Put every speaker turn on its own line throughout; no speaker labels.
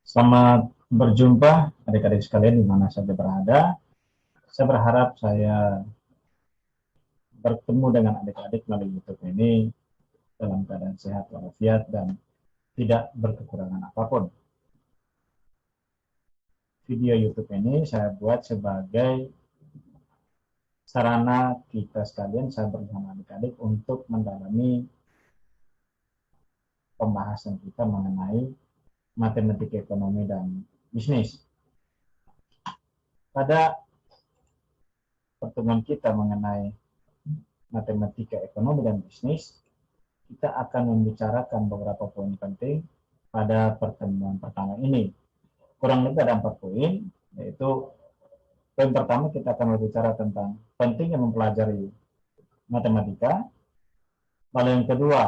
Selamat berjumpa adik-adik sekalian di mana saja berada. Saya berharap saya bertemu dengan adik-adik melalui YouTube ini dalam keadaan sehat walafiat dan tidak berkekurangan apapun. Video YouTube ini saya buat sebagai sarana kita sekalian, saya bersama adik-adik untuk mendalami pembahasan kita mengenai matematika ekonomi dan bisnis. Pada pertemuan kita mengenai matematika ekonomi dan bisnis, kita akan membicarakan beberapa poin penting pada pertemuan pertama ini. Kurang lebih ada 4 poin, yaitu poin pertama kita akan berbicara tentang pentingnya mempelajari matematika. Lalu yang kedua,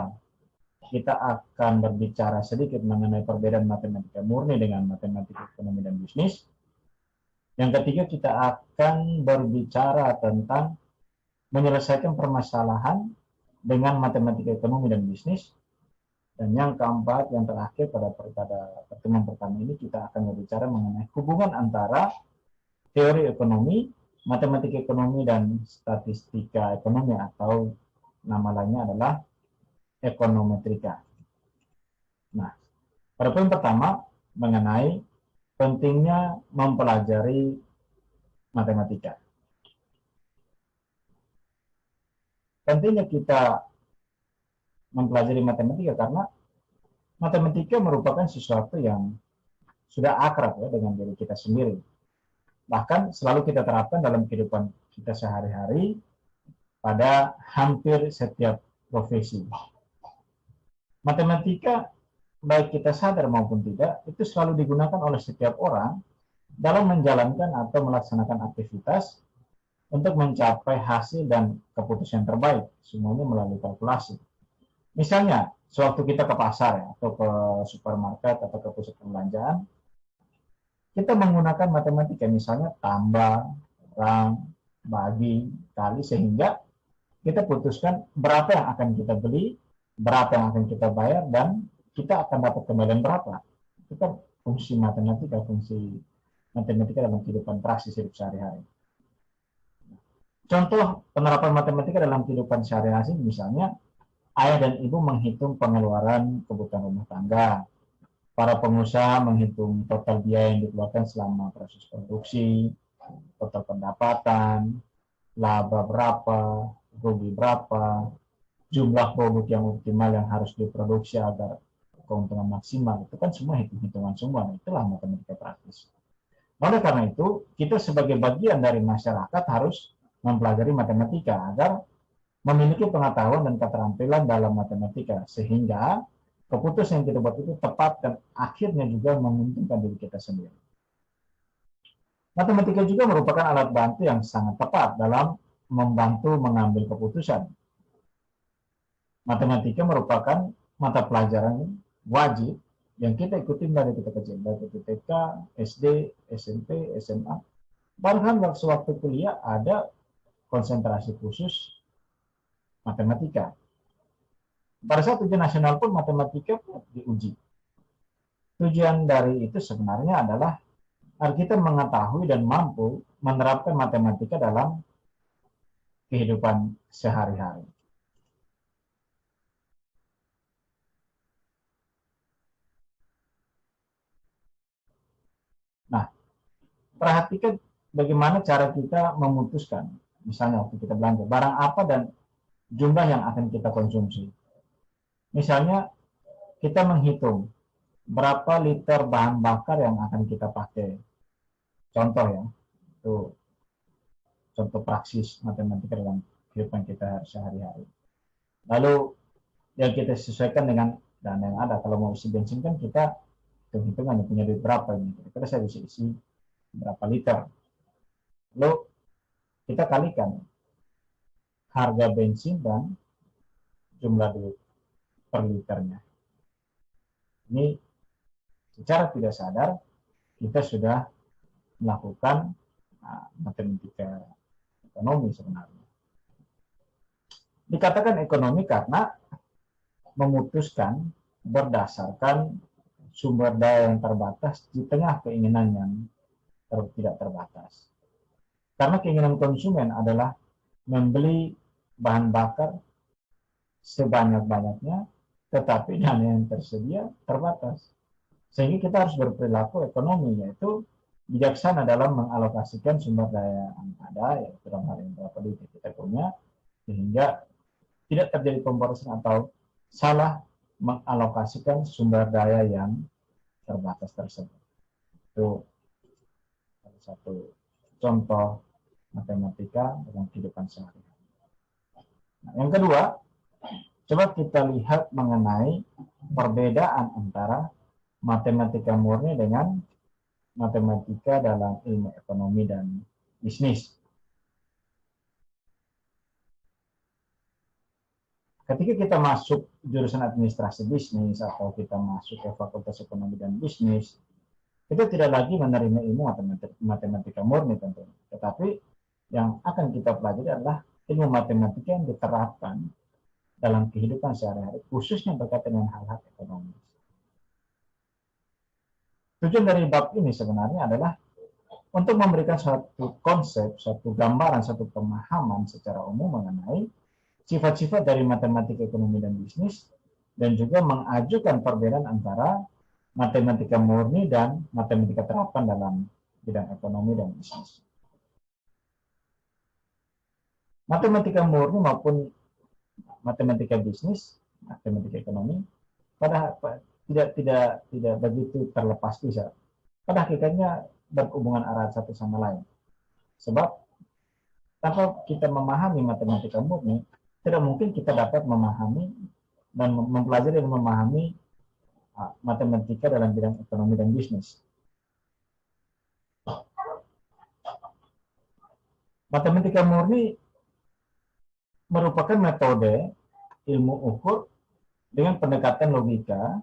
kita akan berbicara sedikit mengenai perbedaan matematika murni dengan matematika ekonomi dan bisnis. Yang ketiga, kita akan berbicara tentang menyelesaikan permasalahan dengan matematika ekonomi dan bisnis. Dan yang keempat, yang terakhir pada pertemuan pertama ini kita akan berbicara mengenai hubungan antara teori ekonomi, matematika ekonomi, dan statistika ekonomi atau nama lainnya adalah ekonometrika. Nah, pada poin pertama mengenai pentingnya mempelajari matematika. Pentingnya kita mempelajari matematika karena matematika merupakan sesuatu yang sudah akrab ya dengan diri kita sendiri. Bahkan selalu kita terapkan dalam kehidupan kita sehari-hari pada hampir setiap profesi. Matematika, baik kita sadar maupun tidak, itu selalu digunakan oleh setiap orang dalam menjalankan atau melaksanakan aktivitas untuk mencapai hasil dan keputusan terbaik, semuanya melalui kalkulasi. Misalnya, sewaktu kita ke pasar ya, atau ke supermarket atau ke pusat perbelanjaan, kita menggunakan matematika, misalnya tambah, kurang, bagi, kali, sehingga kita putuskan berapa yang akan kita beli, berapa yang akan kita bayar, dan kita akan dapat kembalian berapa. Itu kan fungsi matematika dalam kehidupan praksis hidup sehari-hari. Contoh penerapan matematika dalam kehidupan sehari-hari, misalnya ayah dan ibu menghitung pengeluaran kebutuhan rumah tangga, para pengusaha menghitung total biaya yang dikeluarkan selama proses produksi, total pendapatan, laba berapa, rugi berapa, jumlah produk yang optimal yang harus diproduksi agar keuntungan maksimal. Itu kan semua hitung-hitungan semua. Nah, itulah matematika praktis. Oleh karena itu, kita sebagai bagian dari masyarakat harus mempelajari matematika agar memiliki pengetahuan dan keterampilan dalam matematika, sehingga keputusan yang kita buat itu tepat dan akhirnya juga menguntungkan diri kita sendiri. Matematika juga merupakan alat bantu yang sangat tepat dalam membantu mengambil keputusan. Matematika merupakan mata pelajaran wajib yang kita ikuti dari kita kecil, dari TK, SD, SMP, SMA. Bahkan waktu kuliah ada konsentrasi khusus matematika. Pada saat ujian nasional pun matematika pun diuji. Tujuan dari itu sebenarnya adalah agar kita mengetahui dan mampu menerapkan matematika dalam kehidupan sehari-hari. Nah, perhatikan bagaimana cara kita memutuskan, misalnya waktu kita belanja, barang apa dan jumlah yang akan kita konsumsi. Misalnya, kita menghitung berapa liter bahan bakar yang akan kita pakai. Contoh ya, itu contoh praksis matematika dalam kehidupan kita sehari-hari. Lalu yang kita sesuaikan dengan dana yang ada. Kalau mau isi bensin kan kita hitung-hitungan punya duit berapa ini. Kira-kira saya bisa isi berapa liter. Lalu kita kalikan harga bensin dan jumlah duit per liternya. Ini secara tidak sadar kita sudah melakukan matematika ekonomi sebenarnya. Dikatakan ekonomi karena memutuskan berdasarkan sumber daya yang terbatas di tengah keinginan yang tidak terbatas. Karena keinginan konsumen adalah membeli bahan bakar sebanyak-banyaknya, tetapi dana yang tersedia terbatas. Sehingga kita harus berperilaku ekonomi, yaitu bijaksana dalam mengalokasikan sumber daya yang ada, yaitu dalam hal ini berapa duit kita punya, sehingga tidak terjadi pemborosan atau salah mengalokasikan sumber daya yang terbatas tersebut. Itu salah satu contoh matematika dalam kehidupan sehari-hari. Nah, yang kedua, coba kita lihat mengenai perbedaan antara matematika murni dengan matematika dalam ilmu ekonomi dan bisnis. Ketika kita masuk jurusan administrasi bisnis atau kita masuk ke fakultas ekonomi dan bisnis, kita tidak lagi menerima ilmu matematika murni tentunya. Tetapi yang akan kita pelajari adalah ilmu matematika yang diterapkan dalam kehidupan sehari-hari, khususnya berkaitan dengan hal-hal ekonomi. Tujuan dari bab ini sebenarnya adalah untuk memberikan suatu konsep, suatu gambaran, satu pemahaman secara umum mengenai sifat-sifat dari matematika ekonomi dan bisnis, dan juga mengajukan perbedaan antara matematika murni dan matematika terapan dalam bidang ekonomi dan bisnis. Matematika murni maupun matematika bisnis, matematika ekonomi, tidak begitu terlepas bisa. Pada hakikatnya berhubungan erat satu sama lain. Sebab tanpa kita memahami matematika murni, tidak mungkin kita dapat memahami dan mempelajari dan memahami matematika dalam bidang ekonomi dan bisnis. Matematika murni merupakan metode ilmu ukur dengan pendekatan logika,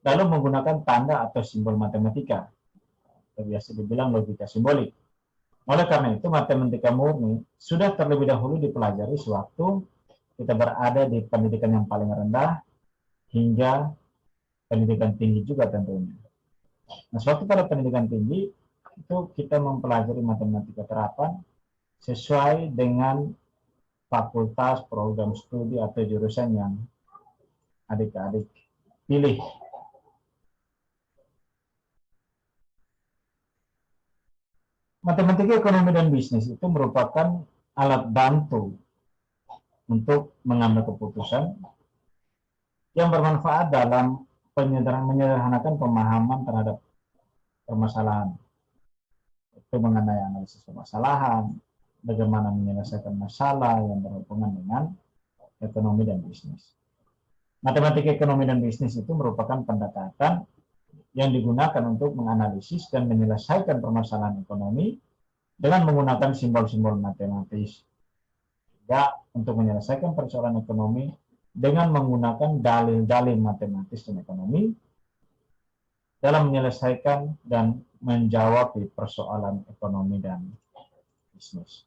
lalu menggunakan tanda atau simbol matematika. Biasa dibilang logika simbolik. Oleh karena itu, matematika murni sudah terlebih dahulu dipelajari sewaktu kita berada di pendidikan yang paling rendah hingga pendidikan tinggi juga tentunya. Nah, sewaktu pada pendidikan tinggi, itu kita mempelajari matematika terapan sesuai dengan fakultas, program studi, atau jurusan yang adik-adik pilih. Matematika ekonomi dan bisnis itu merupakan alat bantu untuk mengambil keputusan yang bermanfaat dalam menyederhanakan pemahaman terhadap permasalahan. Itu mengenai analisis permasalahan, bagaimana menyelesaikan masalah yang berhubungan dengan ekonomi dan bisnis. Matematika ekonomi dan bisnis itu merupakan pendekatan yang digunakan untuk menganalisis dan menyelesaikan permasalahan ekonomi dengan menggunakan simbol-simbol matematis. Ya, untuk menyelesaikan persoalan ekonomi dengan menggunakan dalil-dalil matematis dan ekonomi dalam menyelesaikan dan menjawab di persoalan ekonomi dan bisnis.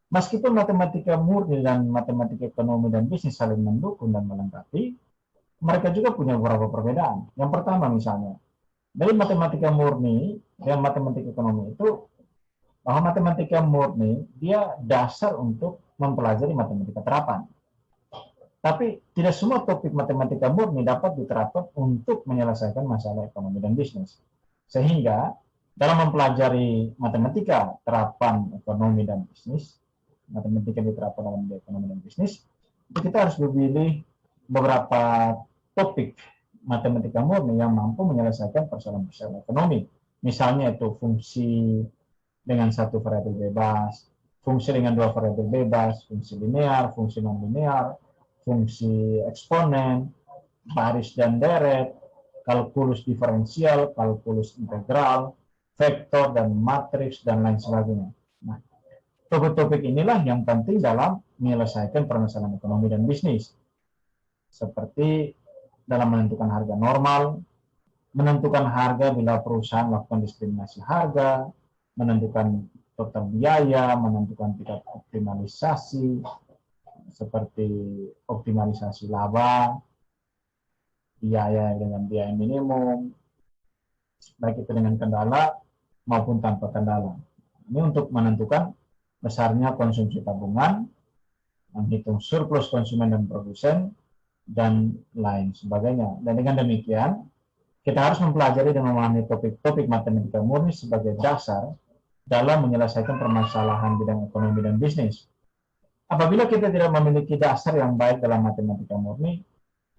Meskipun matematika murni dan matematika ekonomi dan bisnis saling mendukung dan melengkapi, mereka juga punya beberapa perbedaan. Yang pertama misalnya, dari matematika murni dan matematika ekonomi itu, bahwa matematika murni dia dasar untuk mempelajari matematika terapan. Tapi tidak semua topik matematika murni dapat diterapkan untuk menyelesaikan masalah ekonomi dan bisnis. Sehingga dalam mempelajari matematika terapan ekonomi dan bisnis, matematika diterapkan dalam ekonomi dan bisnis, itu kita harus memilih beberapa topik matematika murni yang mampu menyelesaikan persoalan-persoalan ekonomi. Misalnya itu fungsi dengan satu variabel bebas, fungsi dengan dua variabel bebas, fungsi linear, fungsi non-linear, fungsi eksponen, baris dan deret, kalkulus diferensial, kalkulus integral, vektor dan matriks, dan lain sebagainya. Nah, topik-topik inilah yang penting dalam menyelesaikan permasalahan ekonomi dan bisnis. Seperti dalam menentukan harga normal, menentukan harga bila perusahaan melakukan diskriminasi harga, menentukan total biaya, menentukan tingkat optimalisasi, seperti optimalisasi laba, biaya dengan biaya minimum, baik itu dengan kendala maupun tanpa kendala. Ini untuk menentukan besarnya konsumsi tabungan, menghitung surplus konsumen dan produsen, dan lain sebagainya. Dan dengan demikian, kita harus mempelajari dan memahami topik-topik matematika murni sebagai dasar dalam menyelesaikan permasalahan bidang ekonomi dan bisnis. Apabila kita tidak memiliki dasar yang baik dalam matematika murni,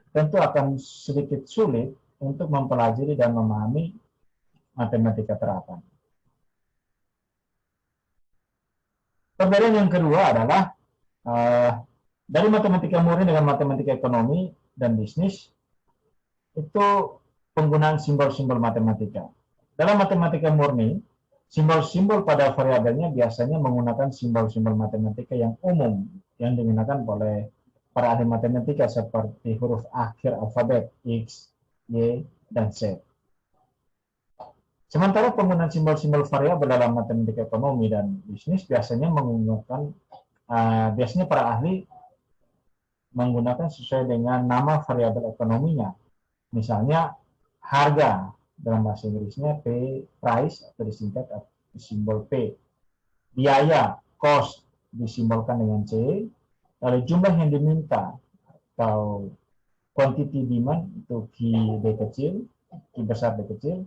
tentu akan sedikit sulit untuk mempelajari dan memahami matematika terapan. Perbedaan yang kedua adalah dari matematika murni dengan matematika ekonomi dan bisnis, itu penggunaan simbol-simbol matematika. Dalam matematika murni, simbol-simbol pada variabelnya biasanya menggunakan simbol-simbol matematika yang umum yang digunakan oleh para ahli matematika seperti huruf akhir alfabet X, Y, dan Z. Sementara penggunaan simbol-simbol variabel dalam matematika ekonomi dan bisnis biasanya menggunakan biasanya para ahli menggunakan sesuai dengan nama variabel ekonominya. Misalnya harga dalam bahasa Inggrisnya P, price atau disingkat simbol P. Biaya, cost disimbolkan dengan C. Lalu jumlah yang diminta atau quantity demand itu Q D kecil, Q besar D kecil.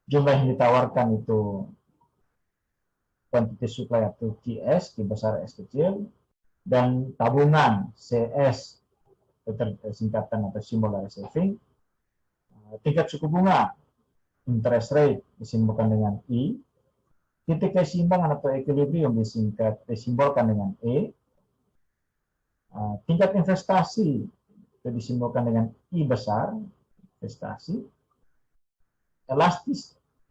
Jumlah yang ditawarkan itu quantity supply atau QS, Q besar S kecil. Dan tabungan CS, singkatan atau simbol dari saving. Tingkat suku bunga, interest rate, disimbolkan dengan I. Titik keseimbangan atau equilibrium disimbolkan dengan E. Tingkat investasi itu disimbolkan dengan I besar, investasi.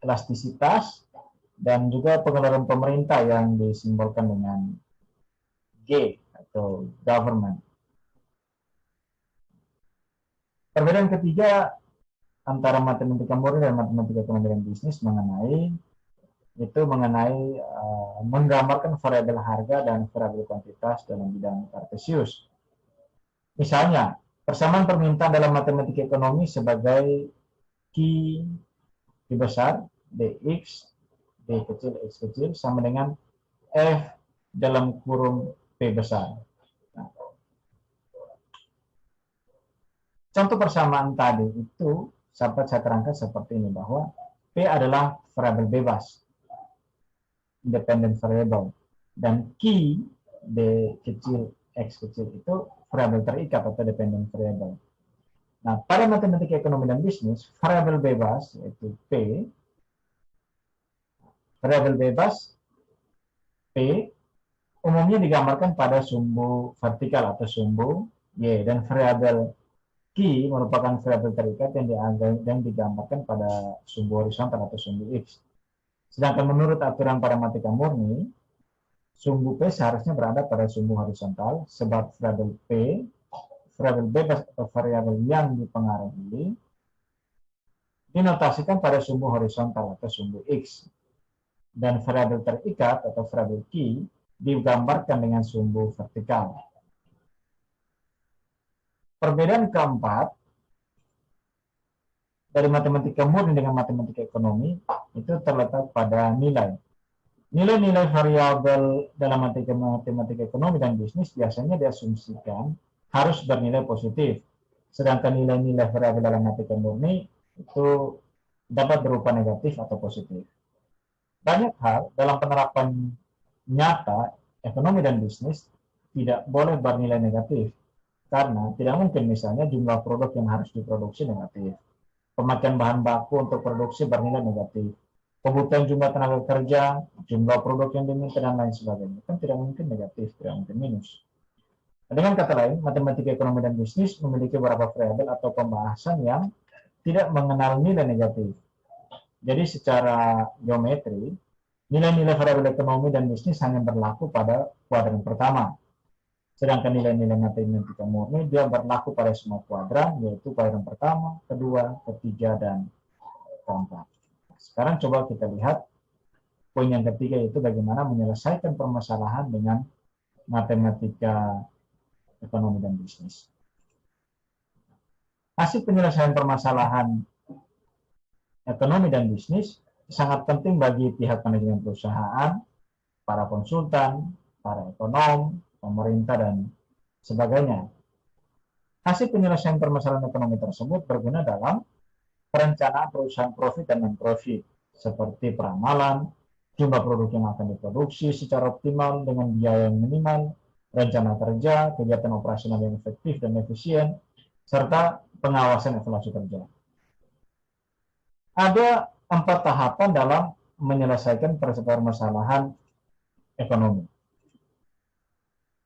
Elastisitas, dan juga pengeluaran pemerintah yang disimbolkan dengan G atau government. Perbedaan ketiga antara matematika murni dan matematika ekonomi dan bisnis mengenai menggambarkan variabel harga dan variabel kuantitas dalam bidang kartesius. Misalnya, persamaan permintaan dalam matematika ekonomi sebagai Q besar dx d kecil x kecil sama dengan f dalam kurung p besar. Nah, contoh persamaan tadi itu dapat saya terangkan seperti ini, bahwa P adalah variabel bebas, independent variable, dan Q, D kecil, X kecil itu variabel terikat atau dependent variable. Nah, pada matematika ekonomi dan bisnis, variabel bebas yaitu P, variabel bebas P umumnya digambarkan pada sumbu vertikal atau sumbu Y, dan variabel Q merupakan variabel terikat yang digambarkan pada sumbu horizontal atau sumbu X. Sedangkan menurut aturan matematika murni, sumbu P seharusnya berada pada sumbu horizontal, sebab variabel P, variabel bebas atau variabel yang dipengaruhi, dinotasikan pada sumbu horizontal atau sumbu X. Dan variabel terikat atau variabel Q digambarkan dengan sumbu vertikal. Perbedaan keempat dari matematika murni dengan matematika ekonomi itu terletak pada nilai. Nilai-nilai variabel dalam matematika ekonomi dan bisnis biasanya diasumsikan harus bernilai positif. Sedangkan nilai-nilai variabel dalam matematika murni itu dapat berupa negatif atau positif. Banyak hal dalam penerapan nyata ekonomi dan bisnis tidak boleh bernilai negatif. Karena tidak mungkin misalnya jumlah produk yang harus diproduksi negatif. Pemakaian bahan baku untuk produksi bernilai negatif. Kebutuhan jumlah tenaga kerja, jumlah produk yang diminta, dan lain sebagainya. Kan tidak mungkin negatif, tidak mungkin minus. Dengan kata lain, matematika ekonomi dan bisnis memiliki beberapa variabel atau pembahasan yang tidak mengenal nilai negatif. Jadi secara geometri, nilai-nilai variabel ekonomi dan bisnis hanya berlaku pada kuadran pertama. Sedangkan nilai-nilai matematika murni dia berlaku pada semua kuadran, yaitu kuadran pertama, kedua, ketiga, dan keempat. Sekarang coba kita lihat poin yang ketiga yaitu bagaimana menyelesaikan permasalahan dengan matematika ekonomi dan bisnis. Hasil penyelesaian permasalahan ekonomi dan bisnis sangat penting bagi pihak manajemen perusahaan, para konsultan, para ekonom, pemerintah, dan sebagainya. Hasil penyelesaian permasalahan ekonomi tersebut berguna dalam perencanaan perusahaan profit dan non-profit, seperti peramalan, jumlah produk yang akan diproduksi secara optimal dengan biaya yang minimal, rencana kerja, kegiatan operasional yang efektif dan efisien, serta pengawasan evaluasi kerja. Ada 4 tahapan dalam menyelesaikan permasalahan ekonomi.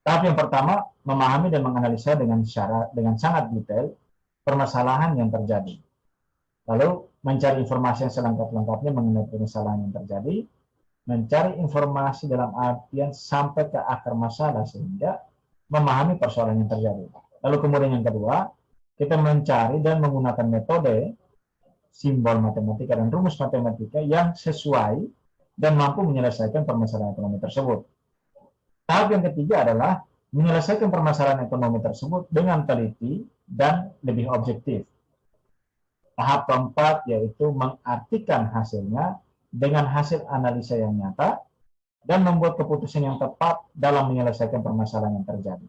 Tahap yang pertama, memahami dan menganalisa dengan sangat detail permasalahan yang terjadi. Lalu, mencari informasi yang selengkap-lengkapnya mengenai permasalahan yang terjadi, mencari informasi dalam artian sampai ke akar masalah sehingga memahami persoalan yang terjadi. Lalu kemudian yang kedua, kita mencari dan menggunakan metode, simbol matematika dan rumus matematika yang sesuai dan mampu menyelesaikan permasalahan ekonomi tersebut. Tahap yang ketiga adalah menyelesaikan permasalahan ekonomi tersebut dengan teliti dan lebih objektif. Tahap keempat yaitu mengartikan hasilnya dengan hasil analisa yang nyata dan membuat keputusan yang tepat dalam menyelesaikan permasalahan yang terjadi.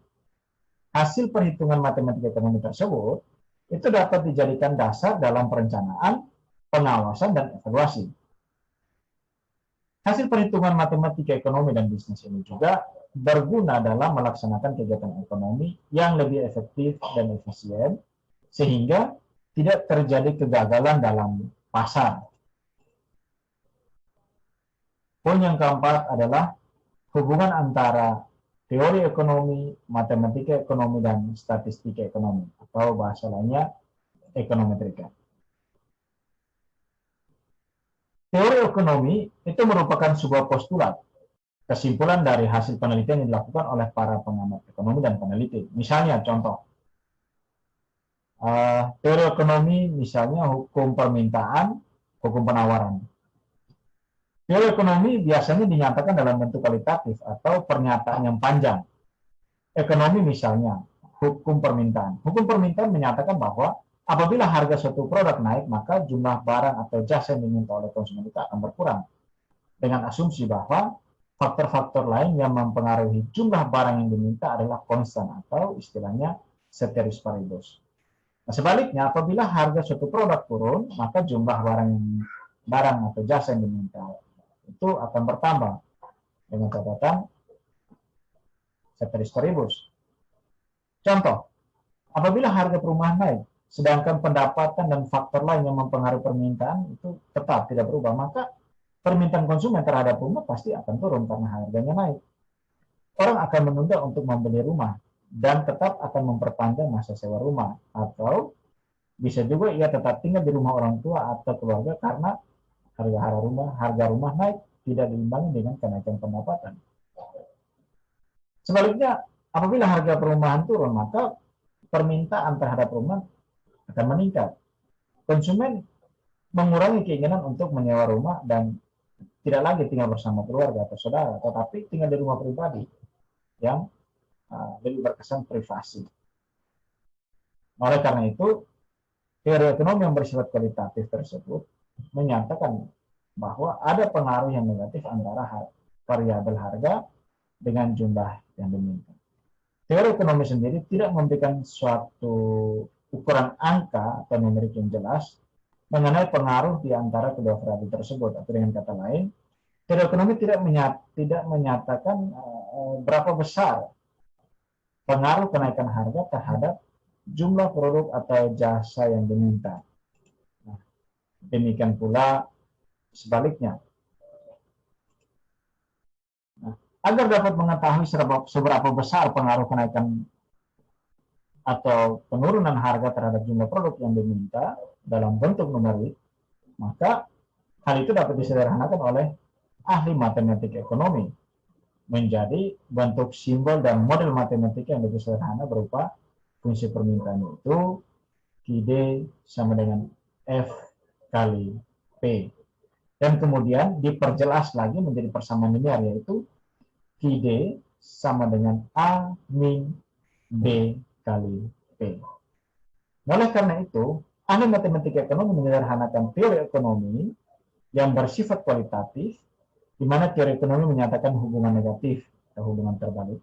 Hasil perhitungan matematika ekonomi tersebut itu dapat dijadikan dasar dalam perencanaan, pengawasan, dan evaluasi. Hasil perhitungan matematika ekonomi dan bisnis ini juga berguna dalam melaksanakan kegiatan ekonomi yang lebih efektif dan efisien, sehingga tidak terjadi kegagalan dalam pasar. Poin yang keempat adalah hubungan antara teori ekonomi, matematika ekonomi, dan statistika ekonomi, atau bahasa lainnya ekonometrika. Teori ekonomi itu merupakan sebuah postulat, kesimpulan dari hasil penelitian yang dilakukan oleh para pengamat ekonomi dan peneliti. Misalnya, contoh, teori ekonomi misalnya hukum permintaan, hukum penawaran. Teori ekonomi biasanya dinyatakan dalam bentuk kualitatif atau pernyataan yang panjang. Ekonomi misalnya, hukum permintaan. Hukum permintaan menyatakan bahwa apabila harga suatu produk naik, maka jumlah barang atau jasa yang diminta oleh konsumen itu akan berkurang. Dengan asumsi bahwa faktor-faktor lain yang mempengaruhi jumlah barang yang diminta adalah konstan atau istilahnya ceteris paribus. Nah, sebaliknya, apabila harga suatu produk turun, maka jumlah barang atau jasa yang diminta itu akan bertambah dengan catatan ceteris paribus. Contoh, apabila harga perumahan naik, sedangkan pendapatan dan faktor lain yang mempengaruhi permintaan itu tetap tidak berubah, maka permintaan konsumen terhadap rumah pasti akan turun karena harganya naik. Orang akan menunda untuk membeli rumah dan tetap akan memperpanjang masa sewa rumah, atau bisa juga ia tetap tinggal di rumah orang tua atau keluarga karena harga rumah naik tidak diimbangi dengan kenaikan pendapatan. Sebaliknya, apabila harga perumahan turun, maka permintaan terhadap rumah akan meningkat. Konsumen mengurangi keinginan untuk menyewa rumah dan tidak lagi tinggal bersama keluarga atau saudara, tetapi tinggal di rumah pribadi yang lebih berkesan privasi. Oleh karena itu, teori ekonomi yang bersifat kualitatif tersebut menyatakan bahwa ada pengaruh yang negatif antara variabel harga dengan jumlah yang diminta. Teori ekonomi sendiri tidak memberikan suatu ukuran angka atau numerik yang jelas mengenai pengaruh di antara kedua variabel tersebut. Atau dengan kata lain, teori ekonomi tidak menyatakan berapa besar pengaruh kenaikan harga terhadap jumlah produk atau jasa yang diminta. Nah, demikian pula sebaliknya. Nah, agar dapat mengetahui seberapa besar pengaruh kenaikan atau penurunan harga terhadap jumlah produk yang diminta dalam bentuk numerik, maka hal itu dapat disederhanakan oleh ahli matematika ekonomi menjadi bentuk simbol dan model matematika yang lebih sederhana berupa fungsi permintaan itu QD sama dengan F kali P. Dan kemudian diperjelas lagi menjadi persamaan linear, yaitu QD sama dengan A min B kali P. Oleh karena itu, ahli matematika ekonomi menyederhanakan teori ekonomi yang bersifat kualitatif, di mana teori ekonomi menyatakan hubungan negatif atau hubungan terbalik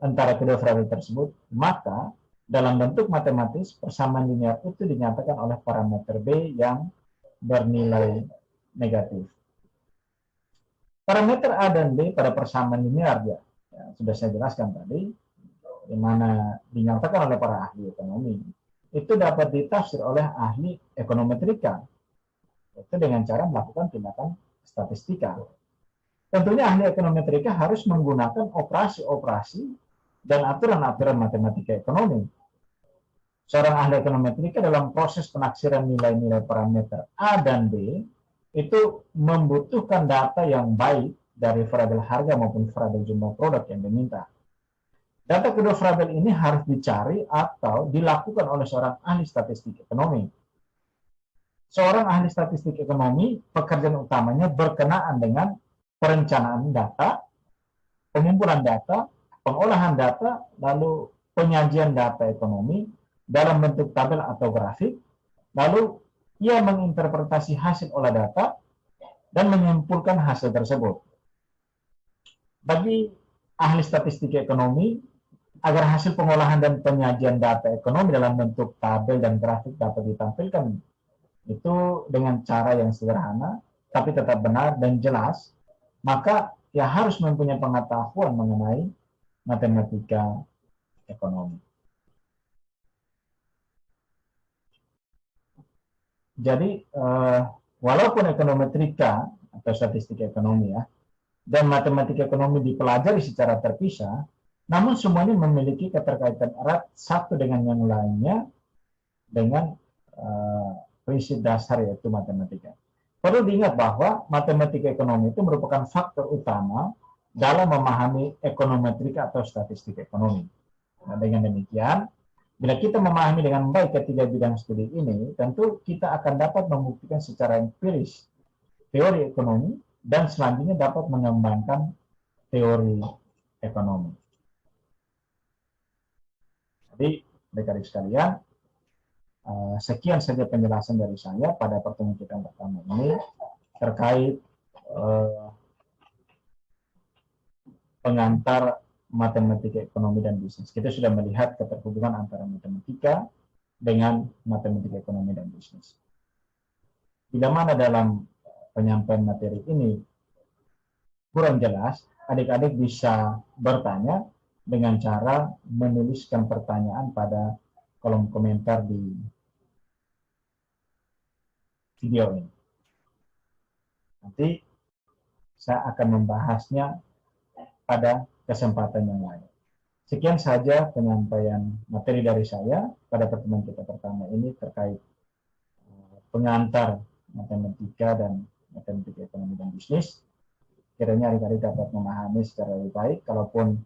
antara kedua variabel tersebut, maka dalam bentuk matematis persamaan linear itu dinyatakan oleh parameter B yang bernilai negatif. Parameter A dan B pada persamaan linear ya, sudah saya jelaskan tadi, di mana dinyatakan oleh para ahli ekonomi, itu dapat ditafsir oleh ahli ekonometrika, itu dengan cara melakukan tindakan statistika. Tentunya ahli ekonometrika harus menggunakan operasi-operasi dan aturan-aturan matematika ekonomi. Seorang ahli ekonometrika dalam proses penaksiran nilai-nilai parameter A dan B itu membutuhkan data yang baik dari variabel harga maupun variabel jumlah produk yang diminta. Data kedua variabel ini harus dicari atau dilakukan oleh seorang ahli statistik ekonomi. Seorang ahli statistik ekonomi, pekerjaan utamanya berkenaan dengan perencanaan data, pengumpulan data, pengolahan data, lalu penyajian data ekonomi dalam bentuk tabel atau grafik, lalu ia menginterpretasi hasil olah data dan menyimpulkan hasil tersebut. Bagi ahli statistik ekonomi, agar hasil pengolahan dan penyajian data ekonomi dalam bentuk tabel dan grafik dapat ditampilkan itu dengan cara yang sederhana, tapi tetap benar dan jelas, maka ia harus mempunyai pengetahuan mengenai matematika ekonomi. Jadi, walaupun ekonometrika atau statistik ekonomi ya, dan matematika ekonomi dipelajari secara terpisah, namun semuanya memiliki keterkaitan erat satu dengan yang lainnya dengan prinsip dasar yaitu matematika. Perlu diingat bahwa matematika ekonomi itu merupakan faktor utama dalam memahami ekonometrika atau statistik ekonomi. Nah, dengan demikian, bila kita memahami dengan baik ketiga bidang studi ini, tentu kita akan dapat membuktikan secara empiris teori ekonomi dan selanjutnya dapat mengembangkan teori ekonomi. Jadi, adik-adik sekalian, sekian saja penjelasan dari saya pada pertemuan kita yang pertama ini terkait pengantar matematika ekonomi dan bisnis. Kita sudah melihat keterhubungan antara matematika dengan matematika ekonomi dan bisnis. Bila mana dalam penyampaian materi ini kurang jelas, adik-adik bisa bertanya dengan cara menuliskan pertanyaan pada kolom komentar di video ini. Nanti saya akan membahasnya pada kesempatan yang lain. Sekian saja penyampaian materi dari saya pada pertemuan kita pertama ini terkait pengantar matematika dan matematika ekonomi dan bisnis. Kiranya adik-adik dapat memahami secara lebih baik. Kalaupun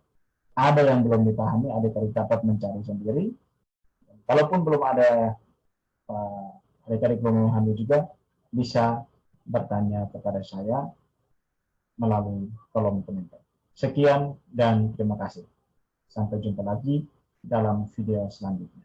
ada yang belum dipahami, adik-adik dapat mencari sendiri. Kalaupun belum ada, adik-adik belum memahami juga, bisa bertanya kepada saya melalui kolom komentar. Sekian dan terima kasih. Sampai jumpa lagi dalam video selanjutnya.